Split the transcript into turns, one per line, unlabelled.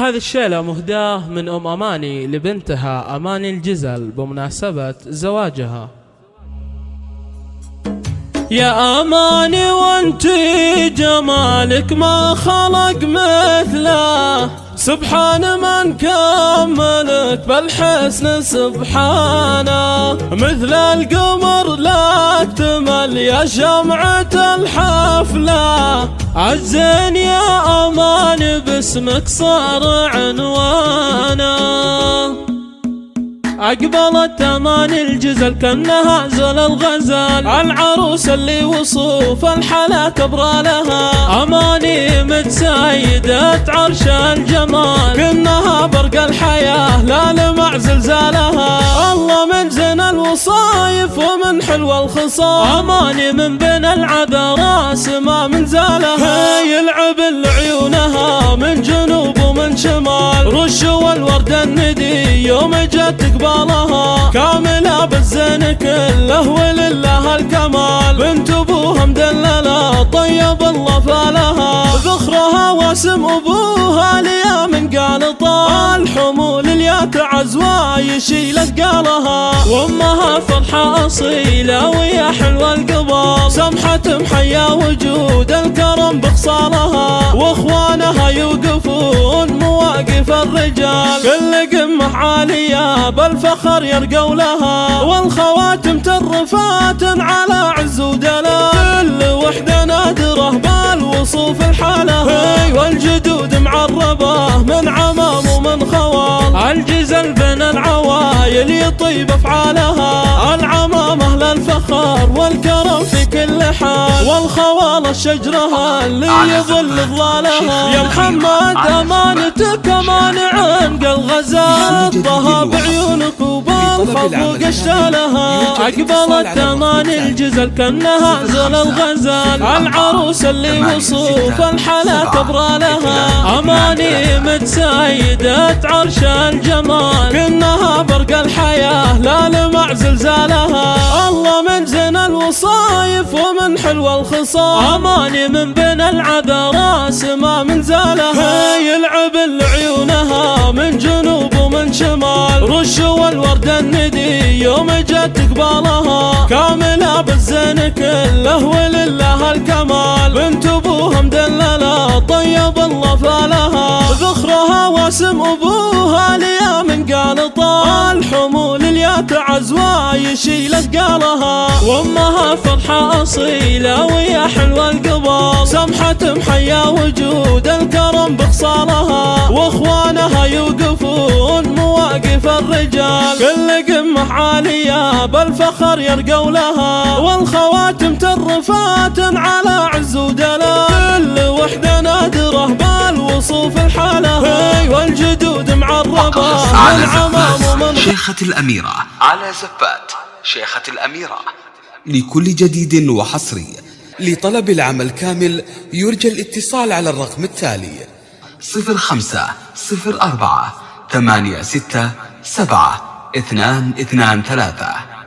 هذه الشيلة مهداة من أم أماني لبنتها أماني الجزل بمناسبة زواجها. يا أماني وانتي جمالك ما خلق مثله، سبحان من كملك بالحسن سبحانه، مثل القمر لا اكتمل يا شمعة الحفلة، عزين يا أمان باسمك صار عنوانه. أقبلت أماني الجزل كأنها زل الغزال، العروس اللي وصوف الحلا كبرى لها، أماني متسيدة عرش الجمال، كأنها برق الحياة لا لمع زلزالها. الله من زين الوصايف ومن حلو الخصال، أماني من بين العذراء سما من زالها، يلعب لعيونها من جنوب ومن شمال، رش والورد الندي يوم جت قبالها، كاملة بالزين كله ولله الكمال، بنت ابوها مدللة طيب الله فالها، ذخرها واسم ابوها ليا من قال طال، الحمول اللي تعزوى يشيل اثقالها، وامها فرحة اصيلة ويا حلوة القبال، سمحة محيا وجود الكرم بخصالها، واخوانها يوقفون مواقف الرجال، كل قمة عالية بالفخر يرقوا لها، والخواتم ترفات على عز ودلال، كل وحدة نادرة بالوصوف الحالة، والجدود معربة من عمام ومن خوال، الجزل بين العوايل يطيب افعالها، العمام اهل الفخر والكرم في كل حال، والخوال الشجرة اللي يظل ظلالها، يا محمد امانتك مانع الغزال، ضها بعيونك وبالخط فوق اشتالها، اقبلت أماني الجزل كأنها زل الغزال، العروس اللي وصوف الحلا كبرى لها، أماني متسيدة عرش الجمال، كأنها برق الحياة لا لمع زلزالها. الله من زين الوصايف ومن حلو الخصال، أماني من بين العذراء سما من زالها، يلعب لعيونها من جنوب ومن شمال، رش والورد الندي يوم جت قبالها، كاملة بالزين كله ولله الكمال، بنت ابوها مدللة طيب الله فالها، ذخرها واسم ابوها ليا من قال طال، الحمول اللي تعزوى يشيل اثقالها، وامها فرحة اصيلة ويا حلوة القبال، سمحة محيا وجود الكرم بخصالها، واخوانها يوقفون مواقف الرجال، كل قمة عالية بالفخر يرقوا لها، والخواتم ترفات على عز ودلال، كل وحدة نادرة بالوصوف الحالة، والجدود معربة من عمام ومن
شيخة الأميرة على زفات شيخة الأميرة. لكل جديد وحصري لطلب العمل كامل يرجى الاتصال على الرقم التالي 0504 86 7 223.